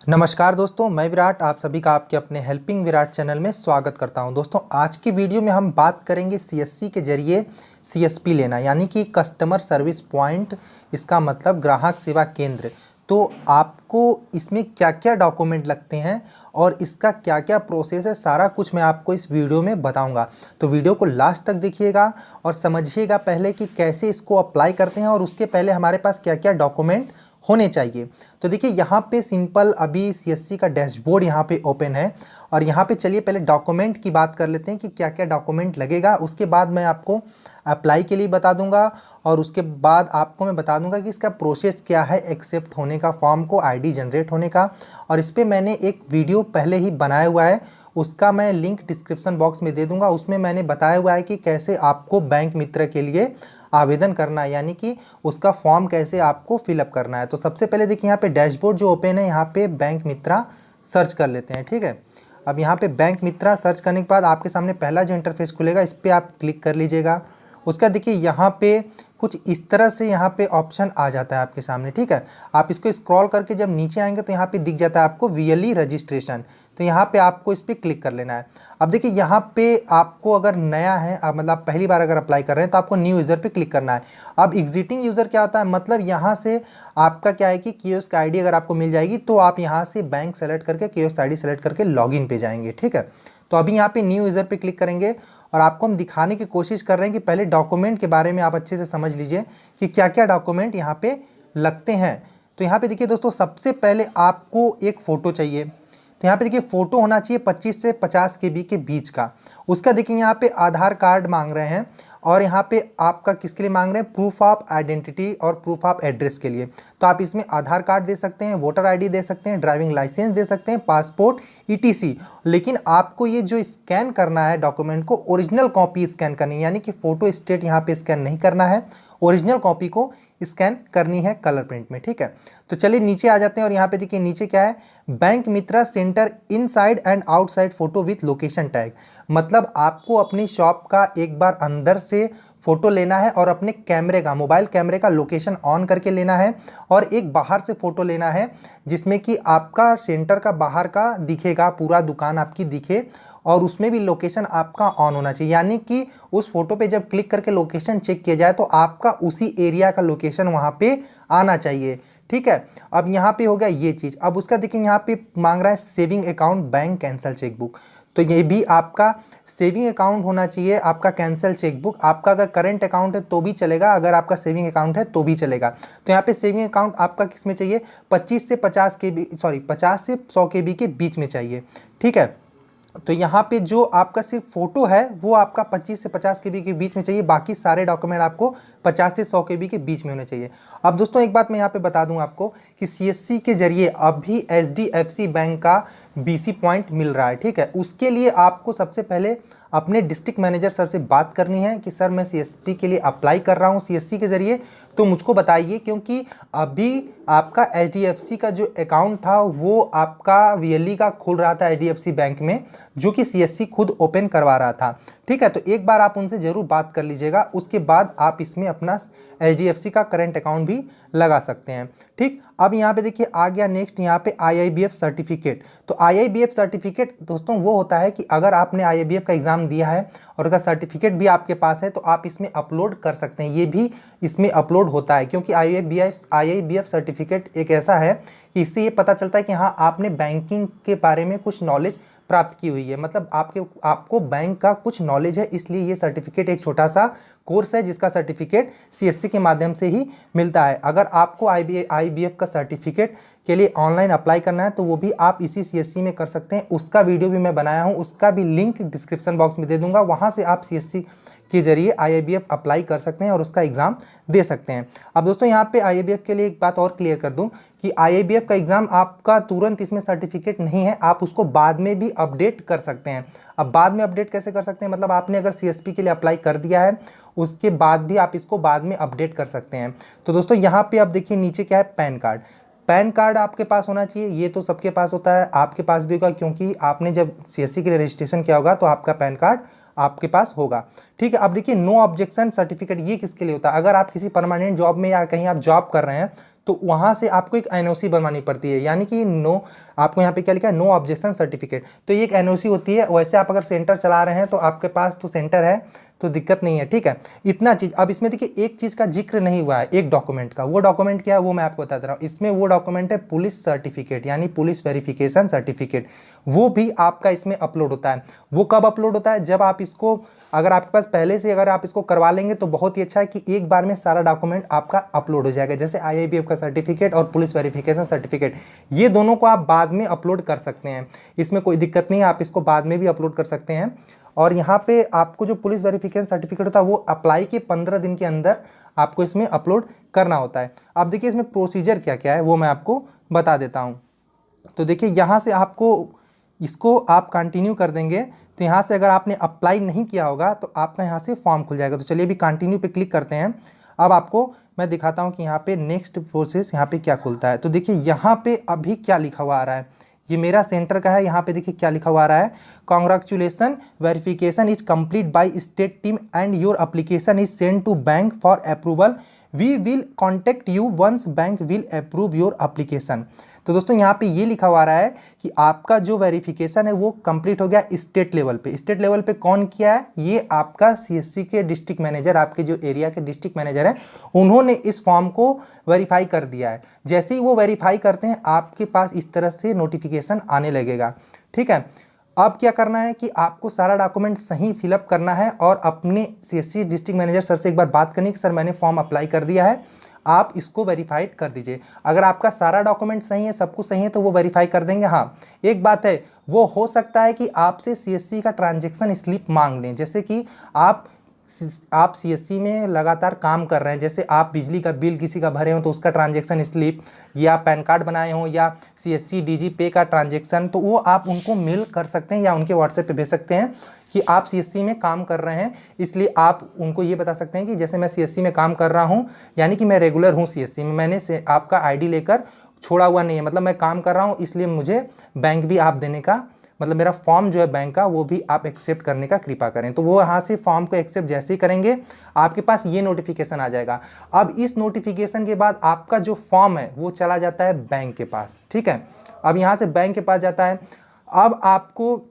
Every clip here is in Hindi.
नमस्कार दोस्तों, मैं विराट आप सभी का आपके अपने हेल्पिंग विराट चैनल में स्वागत करता हूं। दोस्तों, आज की वीडियो में हम बात करेंगे सीएससी के जरिए सीएसपी लेना, यानी कि कस्टमर सर्विस पॉइंट। इसका मतलब ग्राहक सेवा केंद्र। तो आपको इसमें क्या क्या डॉक्यूमेंट लगते हैं और इसका क्या क्या प्रोसेस है, सारा कुछ मैं आपको इस वीडियो में बताऊंगा। तो वीडियो को लास्ट तक देखिएगा और समझिएगा पहले कि कैसे इसको अप्लाई करते हैं और उसके पहले हमारे पास क्या क्या डॉक्यूमेंट होने चाहिए। तो देखिए, यहाँ पे सिंपल अभी सीएससी का डैशबोर्ड यहाँ पे ओपन है और यहाँ पे चलिए पहले डॉक्यूमेंट की बात कर लेते हैं कि क्या क्या डॉक्यूमेंट लगेगा। उसके बाद मैं आपको अप्लाई के लिए बता दूंगा और उसके बाद आपको मैं बता दूंगा कि इसका प्रोसेस क्या है एक्सेप्ट होने का, फॉर्म को आईडी जनरेट होने का। और इस पर मैंने एक वीडियो पहले ही बनाया हुआ है, उसका मैं लिंक डिस्क्रिप्शन बॉक्स में दे दूंगा। उसमें मैंने बताया हुआ है कि कैसे आपको बैंक मित्र के लिए आवेदन करना है, यानी कि उसका फॉर्म कैसे आपको फिलअप करना है। तो सबसे पहले देखिए, यहाँ पे डैशबोर्ड जो ओपन है, यहाँ पे बैंक मित्रा सर्च कर लेते हैं। ठीक है, अब यहाँ पे बैंक मित्रा सर्च करने के बाद आपके सामने पहला जो इंटरफेस खुलेगा, इस पर आप क्लिक कर लीजिएगा। उसका देखिए यहाँ पे कुछ इस तरह से यहाँ पे ऑप्शन आ जाता है आपके सामने। ठीक है, आप इसको स्क्रॉल करके जब नीचे आएंगे तो यहाँ पे दिख जाता है आपको वीएलई रजिस्ट्रेशन। तो यहाँ पे आपको इस पर क्लिक कर लेना है। अब देखिए, यहाँ पे आपको अगर नया है, मतलब पहली बार अगर अप्लाई कर रहे हैं, तो आपको न्यू यूज़र पे क्लिक करना है। अब एग्जिटिंग यूज़र क्या होता है, मतलब यहाँ से आपका क्या है कि कियोस्क आईडी अगर आपको मिल जाएगी तो आप यहाँ से बैंक सेलेक्ट करके कियोस्क आईडी सेलेक्ट करके लॉगिन पे जाएंगे। ठीक है, तो अभी यहाँ पे न्यू यूज़र पे क्लिक करेंगे और आपको हम दिखाने की कोशिश कर रहे हैं कि पहले डॉक्यूमेंट के बारे में आप अच्छे से समझ लीजिए कि क्या क्या डॉक्यूमेंट यहाँ पे लगते हैं। तो यहाँ पे देखिए दोस्तों, सबसे पहले आपको एक फ़ोटो चाहिए। तो यहाँ पे देखिए, फ़ोटो होना चाहिए 25 से 50 केबी के बीच का। उसका देखिए यहाँ पे आधार कार्ड मांग रहे हैं और यहाँ पे आपका किसके लिए मांग रहे हैं, प्रूफ ऑफ आइडेंटिटी और प्रूफ ऑफ एड्रेस के लिए। तो आप इसमें आधार कार्ड दे सकते हैं, वोटर आईडी दे सकते हैं, ड्राइविंग लाइसेंस दे सकते हैं, पासपोर्ट, ईटीसी। लेकिन आपको ये जो स्कैन करना है डॉक्यूमेंट को, ओरिजिनल कॉपी स्कैन करनी है, यानी कि फ़ोटो स्टेट यहाँ पे स्कैन नहीं करना है, ओरिजिनल कॉपी को स्कैन करनी है कलर प्रिंट में। ठीक है, तो चलिए नीचे आ जाते हैं और यहाँ पे देखिए नीचे क्या है, bank Mitra centre inside and outside photo with location tag. मतलब आपको अपनी शॉप का एक बार अंदर से फोटो लेना है और अपने कैमरे का, मोबाइल कैमरे का लोकेशन ऑन करके लेना है, और एक बाहर से फोटो लेना है जिसमें कि आपका सेंटर का बाहर का दिखेगा, पूरा दुकान आपकी दिखे और उसमें भी लोकेशन आपका ऑन होना चाहिए। यानी कि उस फोटो पे जब क्लिक करके लोकेशन चेक किया जाए तो आपका उसी एरिया का लोकेशन वहाँ पे आना चाहिए। ठीक है, अब यहाँ पे हो गया ये चीज़। अब उसका देखिए यहाँ पे मांग रहा है saving account bank cancel chequebook. तो ये भी आपका सेविंग अकाउंट होना चाहिए, आपका कैंसल चेकबुक। आपका अगर करंट अकाउंट है तो भी चलेगा, अगर आपका सेविंग अकाउंट है तो भी चलेगा। तो यहाँ पे सेविंग अकाउंट आपका किस में चाहिए, 25 से 50 के बी, सॉरी 50 से 100 के बी के बीच में चाहिए। ठीक है, तो यहाँ पे जो आपका सिर्फ फोटो है वो आपका 25 से 50 केबी के बीच में चाहिए, बाकी सारे डॉक्यूमेंट आपको 50 से 100 केबी के बीच में होने चाहिए। अब दोस्तों एक बात मैं यहाँ पे बता दूं आपको कि सीएससी के जरिए अभी एचडीएफसी बैंक का बीसी पॉइंट मिल रहा है। ठीक है, उसके लिए आपको सबसे पहले अपने डिस्ट्रिक्ट मैनेजर सर से बात करनी है कि सर मैं सीएसपी के लिए अप्लाई कर रहा हूँ सीएससी के जरिए, तो मुझको बताइए, क्योंकि अभी आपका एचडीएफसी का जो अकाउंट था वो आपका वीएलई का खुल रहा था एचडीएफसी बैंक में, जो कि सीएससी खुद ओपन करवा रहा था। ठीक है, तो एक बार आप उनसे जरूर बात कर लीजिएगा, उसके बाद आप इसमें अपना एचडीएफसी का करंट अकाउंट भी लगा सकते हैं। ठीक, अब यहाँ पे देखिए आ गया नेक्स्ट, यहाँ पे आईआईबीएफ सर्टिफिकेट। तो आईआईबीएफ सर्टिफिकेट दोस्तों वो होता है कि अगर आपने आईआईबीएफ का एग्जाम दिया है और अगर सर्टिफिकेट भी आपके पास है तो आप इसमें अपलोड कर सकते हैं, ये भी इसमें अपलोड होता है, क्योंकि आईआईबीएफ सर्टिफिकेट एक ऐसा है कि इससे ये पता चलता है कि हाँ आपने बैंकिंग के बारे में कुछ नॉलेज प्राप्त की हुई है, मतलब आपको बैंक का कुछ नॉलेज है, इसलिए ये सर्टिफिकेट एक छोटा सा कोर्स है जिसका सर्टिफिकेट सीएससी के माध्यम से ही मिलता है। अगर आपको आईबीएफ का सर्टिफिकेट के लिए ऑनलाइन अप्लाई करना है तो वो भी आप इसी सीएससी में कर सकते हैं, उसका वीडियो भी मैं बनाया हूँ, उसका भी लिंक डिस्क्रिप्शन बॉक्स में दे दूंगा, वहाँ से आप सीएससी के जरिए आईआईबीएफ अप्लाई कर सकते हैं और उसका एग्ज़ाम दे सकते हैं। अब दोस्तों यहाँ पे आईआईबीएफ के लिए एक बात और क्लियर कर दूं कि आईआईबीएफ का एग्ज़ाम आपका तुरंत इसमें सर्टिफिकेट नहीं है, आप उसको बाद में भी अपडेट कर सकते हैं। अब बाद में अपडेट कैसे कर सकते हैं, मतलब आपने अगर सीएसपी के लिए अप्लाई कर दिया है उसके बाद भी आप इसको बाद में अपडेट कर सकते हैं। तो दोस्तों यहाँ पे आप देखिए नीचे क्या है, पैन कार्ड। पैन कार्ड आपके पास होना चाहिए, ये तो सबके पास होता है, आपके पास भी होगा, क्योंकि आपने जब सीएससी के लिए रजिस्ट्रेशन किया होगा तो आपका पैन कार्ड आपके पास होगा। ठीक है, अब देखिए नो ऑब्जेक्शन सर्टिफिकेट, ये किसके लिए होता है, अगर आप किसी परमानेंट जॉब में या कहीं आप जॉब कर रहे हैं तो वहाँ से आपको एक एनओसी बनवानी पड़ती है, यानी कि नो, आपको यहाँ पे क्या लिखा है, नो ऑब्जेक्शन सर्टिफिकेट। तो ये एक एनओसी होती है। वैसे आप अगर सेंटर चला रहे हैं तो आपके पास तो सेंटर है तो दिक्कत नहीं है, ठीक है। इतना चीज़। अब इसमें देखिए एक चीज़ का जिक्र नहीं हुआ है, एक डॉक्यूमेंट का। वो डॉक्यूमेंट क्या है वो मैं आपको बता दे रहा हूँ। इसमें वो डॉक्यूमेंट है पुलिस सर्टिफिकेट, यानी पुलिस वेरिफिकेशन सर्टिफिकेट। वो भी आपका इसमें अपलोड होता है। वो कब अपलोड होता है, जब आप इसको, अगर आपके पास पहले से अगर आप इसको करवा लेंगे तो बहुत ही अच्छा है कि एक बार में सारा डॉक्यूमेंट आपका अपलोड हो जाएगा। जैसे IIBF का सर्टिफिकेट और पुलिस वेरिफिकेशन सर्टिफिकेट, ये दोनों को आप बाद में अपलोड कर सकते हैं, इसमें कोई दिक्कत नहीं है, आप इसको बाद में भी अपलोड कर सकते हैं। और यहाँ पे आपको जो पुलिस वेरिफिकेशन सर्टिफिकेट होता है वो अप्लाई के 15 दिन के अंदर आपको इसमें अपलोड करना होता है। अब देखिए इसमें प्रोसीजर क्या क्या है वो मैं आपको बता देता हूँ। तो देखिए यहाँ से आपको इसको आप कंटिन्यू कर देंगे तो यहाँ से अगर आपने अप्लाई नहीं किया होगा तो आपका यहाँ से फॉर्म खुल जाएगा। तो चलिए अभी कंटिन्यू पे क्लिक करते हैं। अब आपको मैं दिखाता हूँ कि यहाँ पे नेक्स्ट प्रोसेस यहाँ पे क्या खुलता है। तो देखिए यहाँ पे अभी क्या लिखा हुआ आ रहा है, ये मेरा सेंटर का है। यहाँ पे देखिए क्या लिखा हुआ आ रहा है, congratulation, verification is complete by state team and your application is send to bank for approval, we will contact you once bank will approve your application. तो दोस्तों यहाँ पे ये लिखा हुआ आ रहा है कि आपका जो वेरिफिकेशन है वो कंप्लीट हो गया स्टेट लेवल पे। स्टेट लेवल पे कौन किया है, ये आपका CSC के डिस्ट्रिक्ट मैनेजर, आपके जो एरिया के डिस्ट्रिक्ट मैनेजर हैं, उन्होंने इस फॉर्म को वेरीफाई कर दिया है। जैसे ही वो वेरीफाई करते हैं आपके पास इस तरह से नोटिफिकेशन आने लगेगा, ठीक है। अब क्या करना है कि आपको सारा डॉक्यूमेंट सही फिलअप करना है और अपने CSC डिस्ट्रिक्ट मैनेजर सर से एक बार बात करनी कि सर मैंने फॉर्म अप्लाई कर दिया है, आप इसको वेरीफाइड कर दीजिए। अगर आपका सारा डॉक्यूमेंट सही है, सब कुछ सही है, तो वो वेरीफाई कर देंगे। हाँ, एक बात है, वो हो सकता है कि आपसे CSC का ट्रांजैक्शन स्लिप मांग लें। जैसे कि आप CSC में लगातार काम कर रहे हैं, जैसे आप बिजली का बिल किसी का भरे हो तो उसका ट्रांजैक्शन स्लिप, या पैन कार्ड बनाए हो, या CSC DG पे का ट्रांजैक्शन, तो वो आप उनको मेल कर सकते हैं या उनके व्हाट्सएप पे भेज सकते हैं कि आप CSC में काम कर रहे हैं। इसलिए आप उनको ये बता सकते हैं कि जैसे मैं CSC में काम कर रहा हूँ, यानी कि मैं रेगुलर हूँ CSC में, मैंने आपका ID लेकर छोड़ा हुआ नहीं है, मतलब मैं काम कर रहा हूँ, इसलिए मुझे बैंक भी आप देने का, मतलब मेरा फॉर्म जो है बैंक का वो भी आप एक्सेप्ट करने का कृपा करें। तो वो यहाँ से फॉर्म को एक्सेप्ट जैसे ही करेंगे आपके पास ये नोटिफिकेशन आ जाएगा। अब इस नोटिफिकेशन के बाद आपका जो फॉर्म है वो चला जाता है बैंक के पास, ठीक है। अब यहाँ से बैंक के पास जाता है। अब आपको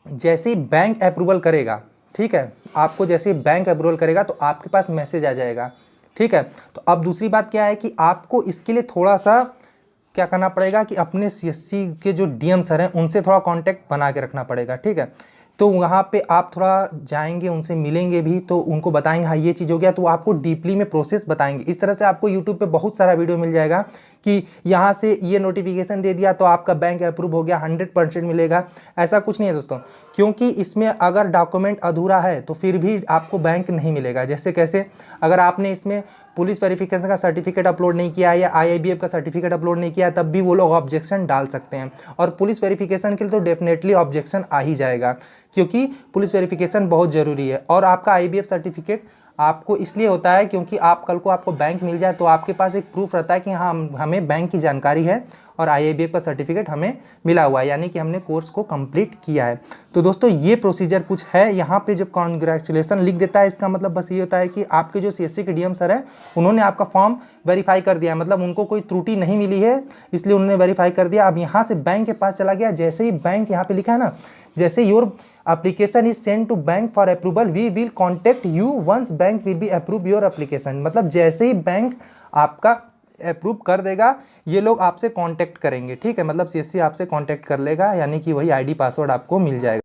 जैसे ही बैंक अप्रूवल करेगा, ठीक है, आपको जैसे ही बैंक अप्रूवल करेगा तो आपके पास मैसेज आ जाएगा, ठीक है। तो अब दूसरी बात क्या है कि आपको इसके लिए थोड़ा सा क्या करना पड़ेगा कि अपने CSC के जो DM सर हैं उनसे थोड़ा कांटेक्ट बना के रखना पड़ेगा, ठीक है। तो वहाँ पे आप थोड़ा जाएंगे, उनसे मिलेंगे भी, तो उनको बताएंगे हाँ ये चीज़ हो गया, तो वो आपको डीपली में प्रोसेस बताएंगे। इस तरह से आपको यूट्यूब पे बहुत सारा वीडियो मिल जाएगा कि यहाँ से ये नोटिफिकेशन दे दिया तो आपका बैंक अप्रूव हो गया, 100% मिलेगा। ऐसा कुछ नहीं है दोस्तों, क्योंकि इसमें अगर डॉक्यूमेंट अधूरा है तो फिर भी आपको बैंक नहीं मिलेगा। जैसे कैसे, अगर आपने इसमें पुलिस वेरिफिकेशन का सर्टिफिकेट अपलोड नहीं किया है या IIBF का सर्टिफिकेट अपलोड नहीं किया है, तब भी वो लोग ऑब्जेक्शन डाल सकते हैं। और पुलिस वेरिफिकेशन के लिए तो डेफिनेटली ऑब्जेक्शन आ ही जाएगा, क्योंकि पुलिस वेरिफिकेशन बहुत ज़रूरी है। और आपका IBF सर्टिफिकेट आपको इसलिए होता है क्योंकि आप कल को आपको बैंक मिल जाए तो आपके पास एक प्रूफ रहता है कि हाँ हमें बैंक की जानकारी है और IIBF का सर्टिफिकेट हमें मिला हुआ है, यानी कि हमने कोर्स को कंप्लीट किया है। तो दोस्तों ये प्रोसीजर कुछ है। यहाँ पे जब कॉन्ग्रेचुलेसन लिख देता है, इसका मतलब बस ये होता है कि आपके जो CSC के DM सर हैं उन्होंने आपका फॉर्म वेरीफाई कर दिया है, मतलब उनको कोई त्रुटि नहीं मिली है, इसलिए उन्होंने वेरीफाई कर दिया। अब यहाँ से बैंक के पास चला गया। जैसे ही बैंक यहाँ पे लिखा है ना, जैसे your application is send to bank for approval, we will contact you once bank will be approve your application, मतलब जैसे ही बैंक आपका अप्रूव कर देगा ये लोग आपसे कांटेक्ट करेंगे, ठीक है। मतलब CSC आपसे कांटेक्ट कर लेगा, यानी कि वही ID पासवर्ड आपको मिल जाएगा।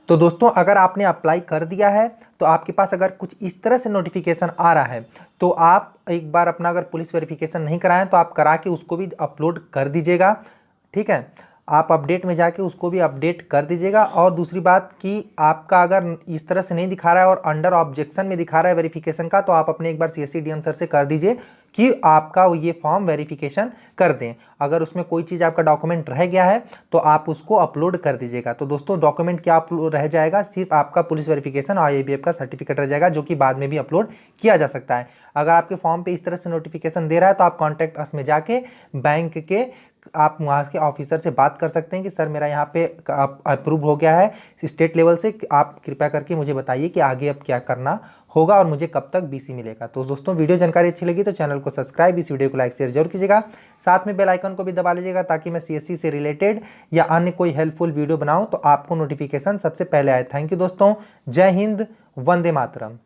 तो दोस्तों अगर आपने अप्लाई कर दिया है तो आपके पास अगर कुछ इस तरह से नोटिफिकेशन आ रहा है तो आप एक बार अपना, अगर पुलिस वेरिफिकेशन नहीं कराएं तो आप करा के उसको भी अपलोड कर दीजिएगा, ठीक है। आप अपडेट में जाके उसको भी अपडेट कर दीजिएगा। और दूसरी बात कि आपका अगर इस तरह से नहीं दिखा रहा है और अंडर ऑब्जेक्शन में दिखा रहा है वेरिफिकेशन का, तो आप अपने एक बार CSC DM सर से कर दीजिए कि आपका ये फॉर्म वेरिफिकेशन कर दें। अगर उसमें कोई चीज़ आपका डॉक्यूमेंट रह गया है तो आप उसको अपलोड कर दीजिएगा। तो दोस्तों डॉक्यूमेंट क्या रह जाएगा, सिर्फ आपका पुलिस वेरिफिकेशन और IIBF का सर्टिफिकेट रह जाएगा, जो कि बाद में भी अपलोड किया जा सकता है। अगर आपके फॉर्म पे इस तरह से नोटिफिकेशन दे रहा है तो आप कॉन्टैक्ट अस में जाके बैंक के आप वहाँ के ऑफिसर से बात कर सकते हैं कि सर मेरा यहाँ पे अप्रूव हो गया है स्टेट लेवल से, आप कृपया करके मुझे बताइए कि आगे अब क्या करना होगा और मुझे कब तक बीसी मिलेगा। तो दोस्तों वीडियो जानकारी अच्छी लगी तो चैनल को सब्सक्राइब, इस वीडियो को लाइक शेयर जरूर कीजिएगा, साथ में बेल आइकन को भी दबा लीजिएगा ताकि मैं सीएससी से रिलेटेड या अन्य कोई हेल्पफुल वीडियो बनाऊं तो आपको नोटिफिकेशन सबसे पहले आए। थैंक यू दोस्तों, जय हिंद, वंदे मातरम।